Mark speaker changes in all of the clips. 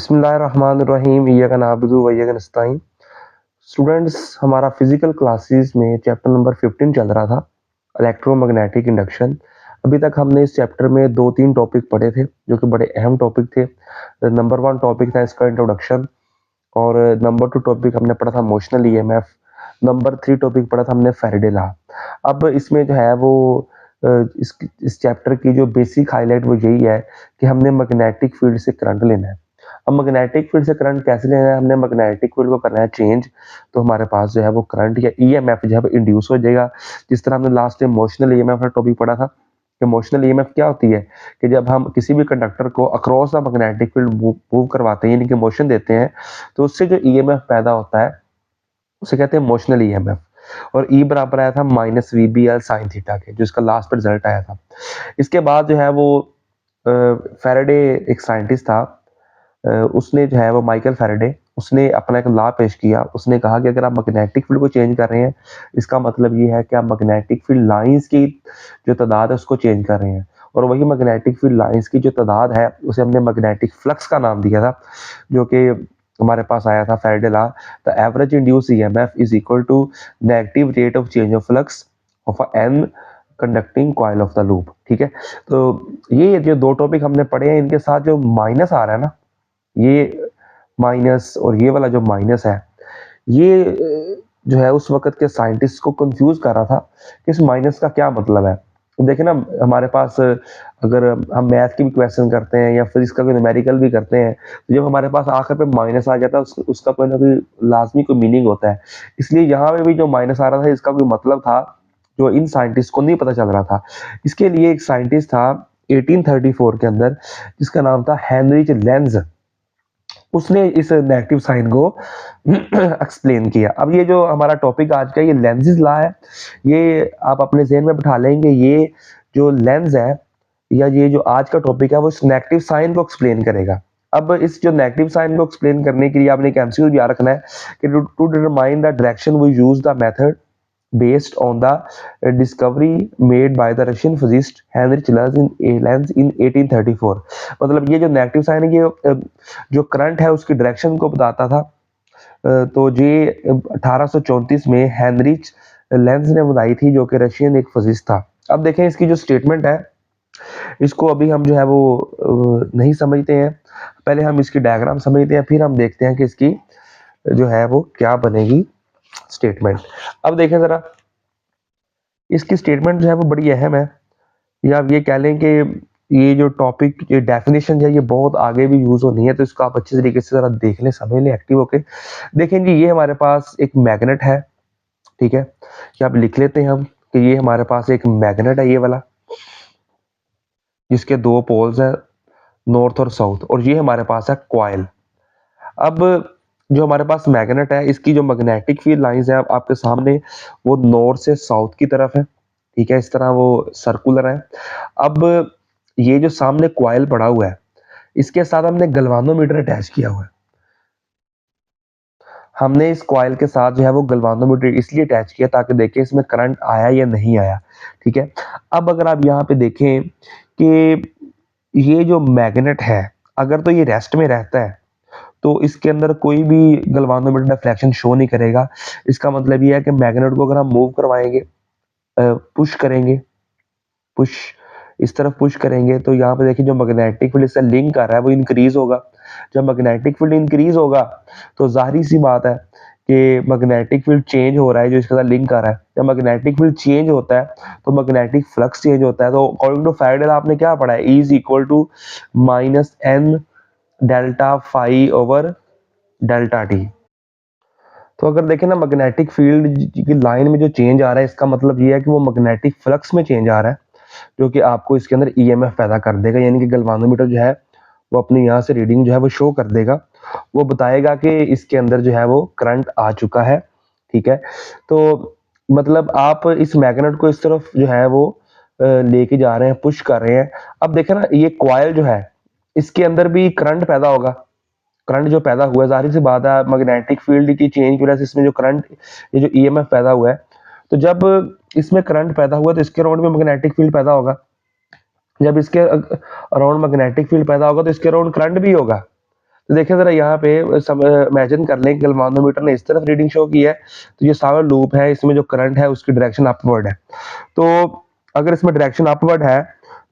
Speaker 1: बिस्मिल्लाहिर्रहमानिर्रहीम इय्याका नअबुदु व इय्याका नस्तईन। स्टूडेंट्स, हमारा फिजिकल क्लासेस में चैप्टर नंबर 15 चल रहा था, इलेक्ट्रोमैग्नेटिक इंडक्शन। अभी तक हमने इस चैप्टर में 2-3 टॉपिक पढ़े थे जो कि बड़े अहम टॉपिक थे। नंबर 1 टॉपिक था इसका इंट्रोडक्शन, और नंबर 2 टॉपिक हमने पढ़ा था मोशनल ईएमएफ। नंबर 3 टॉपिक पढ़ा था हमने फैराडे लॉ। अब इसमें जो है वो इस चैप्टर की जो बेसिक हाईलाइट वो यही है कि हमने मैग्नेटिक फील्ड से करंट लेना है। अब मैग्नेटिक फील्ड से करंट कैसे लेना है, हमने मैग्नेटिक फील्ड को करना है चेंज, तो हमारे पास जो है वो करंट या ईएमएफ जो है वो इंड्यूस हो जाएगा। जिस तरह हमने लास्ट टाइम मोशनल ईएमएफ का टॉपिक पढ़ा था कि मोशनल ईएमएफ क्या होती है कि जब हम किसी भी कंडक्टर को across the magnetic field move करवाते हैं, यानी कि मोशन देते हैं, तो उससे जो ईएमएफ पैदा होता है उसे कहते हैं मोशनल ईएमएफ। और ई बराबर आया था -VBL sin थीटा के, जो इसका लास्ट पर रिजल्ट आया था। इसके बाद जो है वो फैराडे एक साइंटिस्ट था, उसने जो है वो माइकल फैराडे, उसने अपना एक लॉ पेश किया। उसने कहा कि अगर आप मैग्नेटिक फील्ड को चेंज कर रहे हैं, इसका मतलब ये है कि आप मैग्नेटिक फील्ड लाइंस की जो तादाद है उसको चेंज कर रहे हैं। और वही मैग्नेटिक फील्ड लाइंस की जो तादाद है उसे हमने मैग्नेटिक फ्लक्स का नाम दिया था, जो कि हमारे पास आया था Faraday law. The average induce EMF is equal to negative rate of change of flux of an conducting coil of the loop. ठीक है, तो ये जो 2 टॉपिक हमने पढ़े हैं, इनके साथ जो माइनस आ रहा है ना, ये माइनस और ये वाला जो माइनस है, ये जो है उस वक्त के साइंटिस्ट को कंफ्यूज कर रहा था कि इस माइनस का क्या मतलब है। देखिए ना, हमारे पास अगर हम मैथ की भी क्वेश्चन करते हैं या फिजिक्स का कोई न्यूमेरिकल भी करते हैं, तो जब हमारे पास आखिर पे माइनस आ जाता है उसका कोई ना कोई लाजमी कोई मीनिंग होता है। इसलिए यहाँ पे भी जो माइनस आ रहा था इसका कोई मतलब था जो इन साइंटिस्ट को नहीं पता चल रहा था। इसके लिए एक साइंटिस्ट था 1834 के अंदर, जिसका नाम था हेनरिच लेंज। उसने इस नेगेटिव साइन को एक्सप्लेन किया। अब ये जो हमारा टॉपिक आज का ये लेंसेज लॉ है, ये आप अपने ज़हन में बिठा लेंगे। ये जो लेंस है या ये जो आज का टॉपिक है वो इस नेगेटिव साइन को एक्सप्लेन करेगा। अब इस जो नेगेटिव साइन को एक्सप्लेन करने के लिए आपने एक एमसीक्यू याद रखना है कि to determine the direction we use the method based on the discovery made by the Russian physicist Heinrich Lenz in 1834। मतलब ये जो नेगेटिव साइन है ये जो करंट है उसकी डायरेक्शन को बताता था। तो ये 1834 में हेनरिच लेंज ने बनाई थी, जो कि रशियन एक फिजिसिस्ट था। अब देखें इसकी जो स्टेटमेंट है, इसको अभी हम जो है वो नहीं समझते हैं। पहले हम इसकी डायग्राम समझते हैं, फिर हम देखते हैं कि इसकी जो है वो क्या बनेगी स्टेटमेंट। अब देखें जरा, इसकी स्टेटमेंट जो है वो बड़ी अहम है, या आप ये कह लें कि ये जो टॉपिक ये डेफिनेशन है ये बहुत आगे भी यूज होनी है, तो इसको आप अच्छे तरीके से जरा देख लें, समझ लें एक्टिव होके। देखें जी, ये हमारे पास एक मैग्नेट है, ठीक है, कि आप लिख लेते हैं हम कि ये हमारे पास एक मैग्नेट है, ये वाला, जिसके 2 पोल्स हैं, नॉर्थ और साउथ, और ये हमारे पास है कॉइल। अब जो हमारे पास मैग्नेट है, इसकी जो मैग्नेटिक फील्ड लाइंस है आपके सामने, वो नॉर्थ से साउथ की तरफ है, ठीक है, इस तरह वो सर्कुलर है। अब ये जो सामने कॉइल पड़ा हुआ है, इसके साथ हमने गलवानोमीटर अटैच किया हुआ है। हमने इस कॉइल के साथ जो है वो गलवानोमीटर इसलिए अटैच किया ताकि देखें इसमें करंट आया या नहीं आया, ठीक है। अब अगर आप यहाँ पे देखें कि ये जो मैग्नेट है, अगर तो ये रेस्ट में रहता है तो इसके अंदर कोई भी गलवानोमीटर डिफ्लेक्शन शो नहीं करेगा। इसका मतलब ये है कि मैग्नेट को अगर हम मूव करवाएंगे, पुश करेंगे, पुश इस तरफ पुश करेंगे, तो यहाँ पे देखिए जो मैग्नेटिक फील्ड इससे लिंक कर रहा है वो इंक्रीज होगा। जब मैग्नेटिक फील्ड इंक्रीज होगा तो जाहिर सी बात है कि मैग्नेटिक फील्ड चेंज हो रहा है जो इसके साथ लिंक कर रहा है। जब मैग्नेटिक फील्ड चेंज होता है तो मैग्नेटिक फ्लक्स चेंज होता है। तो अकॉर्डिंग टू फैराडे आपने क्या पढ़ा है, E is equal to -N delta phi over delta t. तो अगर देखें ना, मैग्नेटिक फील्ड की लाइन में जो चेंज आ रहा है, इसका मतलब ये है कि वो मैग्नेटिक फ्लक्स में चेंज आ रहा है, जो कि आपको इसके अंदर ईएमएफ पैदा कर देगा। यानी कि गलवानोमीटर जो है वो अपनी यहाँ से रीडिंग जो है वो शो कर देगा, वो बताएगा कि इसके अंदर जो है वो करंट आ चुका है, ठीक है। तो मतलब आप इस मैग्नेट को इस तरफ जो है वो लेके जा रहे हैं, पुश कर रहे हैं। अब देखें ना, ये कॉइल जो है इसके अंदर भी करंट पैदा होगा। करंट जो पैदा हुआ है, जाहिर सी बात है मैग्नेटिक फील्ड की चेंज की वजह से इसमें जो करंट, ये जो ईएमएफ पैदा हुआ है, तो जब इसमें करंट पैदा हुआ तो इसके अराउंड में मैग्नेटिक फील्ड पैदा होगा। जब इसके अराउंड मैग्नेटिक फील्ड पैदा होगा तो इसके अराउंड करंट भी होगा। तो देखिए ज़रा यहाँ पे इमेजिन कर लें कि गैल्वानोमीटर ने इस तरफ रीडिंग शो की है, तो ये सारा लूप है, इसमें जो करंट है उसकी डायरेक्शन अपवर्ड है। तो अगर इसमें डायरेक्शन अपवर्ड है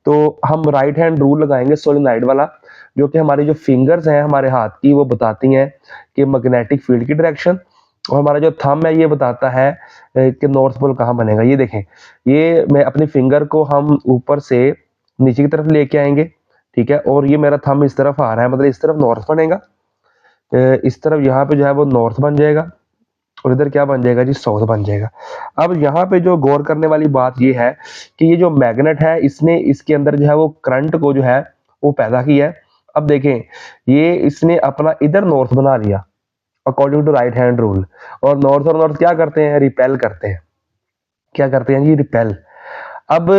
Speaker 1: तो हम राइट हैंड रूल लगाएंगे सोलेनोइड वाला, जो कि हमारी जो फिंगर्स हैं हमारे हाथ की वो बताती हैं कि मैग्नेटिक फील्ड की डायरेक्शन, और हमारा जो थंब है ये बताता है कि नॉर्थ पोल कहाँ बनेगा। ये देखें, ये मैं अपनी फिंगर को हम ऊपर से नीचे की तरफ लेके आएंगे, ठीक है, और ये मेरा थंब इस तरफ आ रहा है, मतलब इस तरफ नॉर्थ बनेगा, इस तरफ यहाँ पे जो है वो नॉर्थ बन जाएगा, और इधर क्या बन जाएगा जी, साउथ बन जाएगा। अब यहाँ पे जो गौर करने वाली बात ये है कि ये जो मैग्नेट है इसने इसके अंदर जो है वो करंट को जो है वो पैदा किया है। अब देखें, ये इसने अपना इधर नॉर्थ बना लिया according to right hand rule, और नॉर्थ क्या करते हैं, रिपेल करते हैं। क्या करते हैं जी, रिपेल। अब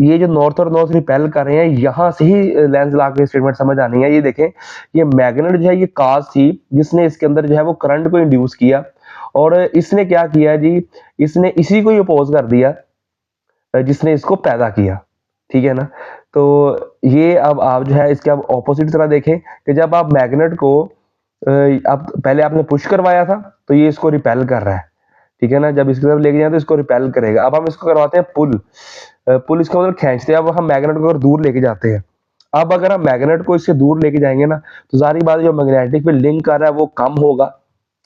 Speaker 1: ये जो नॉर्थ और नॉर्थ रिपेल कर रहे हैं, यहां से ही लेंस लॉ की स्टेटमेंट समझ आनी है। ये देखें, ये मैग्नेट जो है ये काज थी जिसने इसके अंदर जो है वो करंट को इंड्यूस किया, और इसने क्या किया जी, इसने इसी को ही अपोज कर दिया जिसने इसको पैदा किया, ठीक है ना। तो ये अब आप जो है इसके अब ऑपोजिट तरह देखें कि जब आप मैग्नेट को अब पहले आपने पुश करवाया था तो ये इसको रिपेल कर रहा है, ठीक है ना। जब इसकी तरफ लेके जाए तो इसको रिपेल करेगा। अब हम इसको करवाते हैं पुल, पुल इसका मतलब खींचते हैं। अब हम मैग्नेट को अगर दूर लेके जाते हैं, अब अगर हम मैग्नेट को इससे दूर लेके जाएंगे ना, तो सारी बात जो मैग्नेटिक फील्ड लिंक कर रहा है वो कम होगा,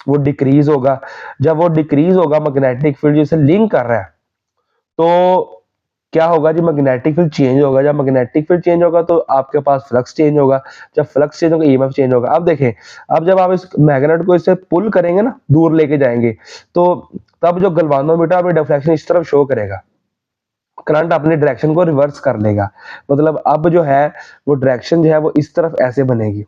Speaker 1: वो डिक्रीज होगा। जब वो डिक्रीज होगा मैग्नेटिक फील्ड जिसे लिंक कर रहा है, तो क्या होगा जी, मैग्नेटिक फील्ड चेंज होगा। जब मैग्नेटिक फील्ड चेंज होगा तो आपके पास फ्लक्स चेंज होगा, जब फ्लक्स चेंज होगा ईएमएफ चेंज होगा। अब देखें, अब जब आप इस मैग्नेट को इससे पुल करेंगे ना, दूर लेके जाएंगे, तो तब जो गलवानोमीटर अपनी डिफ्लेक्शन इस तरफ शो करेगा, करंट अपनी डायरेक्शन को रिवर्स कर लेगा। मतलब अब जो है वो डायरेक्शन जो है वो इस तरफ ऐसे बनेगी,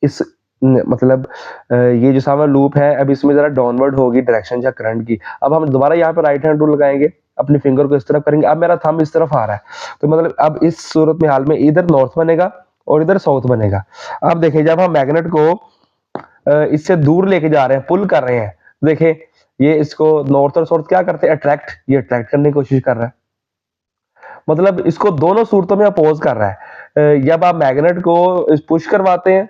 Speaker 1: इस मतलब ये जो सामने लूप है अब इसमें जरा डाउनवर्ड होगी डायरेक्शन या करंट की। अब हम दोबारा यहाँ पे राइट हैंड रूल लगाएंगे, अपनी फिंगर को इस तरफ करेंगे, अब मेरा थंब इस तरफ आ रहा है, तो मतलब अब इस सूरत में हाल में इधर नॉर्थ बनेगा और इधर साउथ बनेगा। अब देखिए, जब हम मैग्नेट को इससे दूर लेके जा रहे हैं, पुल कर रहे हैं, देखें ये इसको नॉर्थ और साउथ क्या करते हैं, अट्रैक्ट, ये अट्रैक्ट करने की कोशिश कर रहा है, मतलब इसको दोनों सूरतों में अपोज कर रहा है। जब आप मैग्नेट को पुश करवाते हैं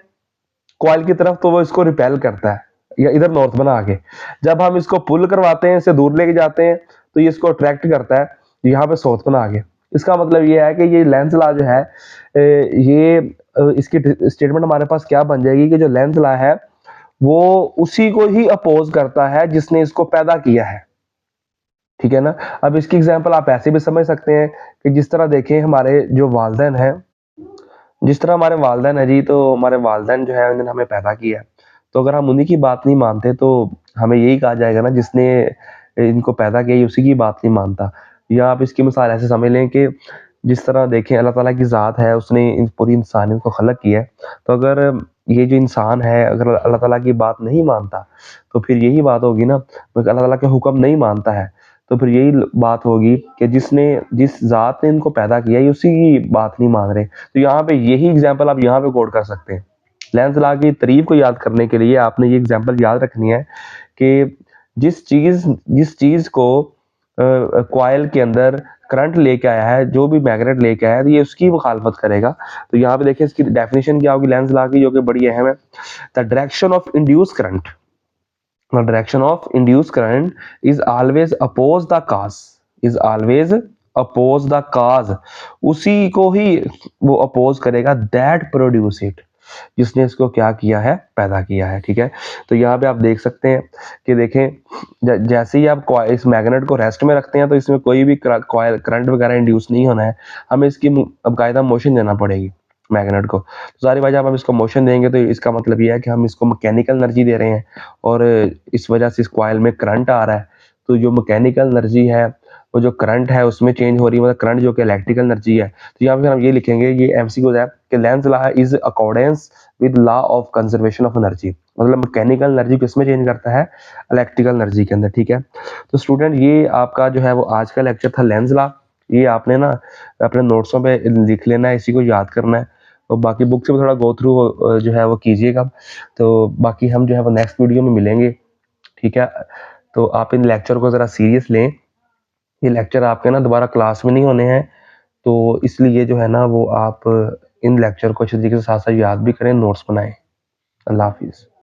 Speaker 1: कॉइल की तरफ तो वो इसको रिपेल करता है, या इधर नॉर्थ बना के। जब हम इसको पुल करवाते हैं, इसे दूर लेके जाते हैं, तो ये इसको अट्रैक्ट करता है, यहाँ पे साउथ बना के। इसका मतलब ये है कि ये लेंस लॉ जो है ये इसकी स्टेटमेंट हमारे पास क्या बन जाएगी कि जो लेंस लॉ है वो उसी को ही अपोज करता है जिसने इसको पैदा किया है, ठीक है ना। अब इसकी एग्जांपल आप ऐसे भी समझ सकते हैं कि जिस तरह देखें हमारे जो वालिदैन है, जिस तरह हमारे वालिदैन है जी, तो हमारे वालिदैन जो है उन्होंने हमें पैदा किया है, तो अगर हम उन्हीं की बात नहीं मानते तो हमें यही कहा जाएगा ना, जिसने इनको पैदा किया ये उसी की बात नहीं मानता। या आप इसकी मिसाल ऐसे समझ लें कि जिस तरह देखें अल्लाह ताला की ज़ात है, उसने पूरी इंसानियत को खलक किया है, तो अगर ये जो इंसान है अगर अल्लाह ताला की बात नहीं मानता तो फिर यही बात होगी ना, अल्लाह ताला के हुक्म नहीं मानता है, तो फिर यही बात होगी कि जिसने जिस ज़ात ने इनको पैदा किया है उसी की बात नहीं मान रहे। तो यहाँ पे यही एग्जाम्पल आप यहाँ पे कोट कर सकते हैं। लेंस लॉ की तारीफ को याद करने के लिए आपने ये एग्जाम्पल याद रखनी है कि जिस चीज को कॉइल के अंदर करंट लेके आया है, जो भी मैग्नेट लेके आया है, तो ये उसकी मुखालफत करेगा। तो यहाँ पे देखिए इसकी डेफिनेशन क्या होगी लेंस लॉ की, जो कि बड़ी अहम है। The direction of induce current, the direction of induced current is always oppose the cause, is always oppose the cause, उसी को ही वो अपोज करेगा that produce it, जिसने इसको क्या किया है, पैदा किया है, ठीक है। तो यहाँ पे आप देख सकते हैं कि देखें जैसे ही आप इस मैग्नेट को रेस्ट में रखते हैं तो इसमें कोई भी करंट वगैरह इंड्यूस नहीं होना है, हमें इसकी अब कायदा मोशन देना पड़ेगी मैग्नेट को। तो सारी वजह हम इसको मोशन देंगे तो इसका मतलब ये है कि हम इसको मैकेनिकल एनर्जी दे रहे हैं, और इस वजह से इस कॉइल में करंट आ रहा है। तो जो मैकेनिकल एनर्जी है वो जो करंट है उसमें चेंज हो रही है, मतलब करंट जो कि इलेक्ट्रिकल एनर्जी है। तो यहाँ पे हम ये लिखेंगे, ये एमसीक्यू है कि Lenz law is accordance with law of conservation of energy, मतलब मैकेनिकल एनर्जी किसमें चेंज करता है, इलेक्ट्रिकल एनर्जी के अंदर, ठीक है। तो स्टूडेंट ये आपका जो है वो आज का लेक्चर था लेंस लॉ। ये आपने ना अपने नोट्सों पे लिख लेना है, इसी को याद करना है, और बाकी बुक से भी थोड़ा गो थ्रू जो है वो कीजिएगा। तो बाकी हम जो है वो नेक्स्ट वीडियो में मिलेंगे, ठीक है। तो आप इन लेक्चर को ज़रा सीरियस लें, ये लेक्चर आपके ना दोबारा क्लास में नहीं होने हैं, तो इसलिए जो है ना वो आप इन लेक्चर को अच्छे तरीके से साथ साथ याद भी करें, नोट्स बनाएं। अल्लाह हाफिज़।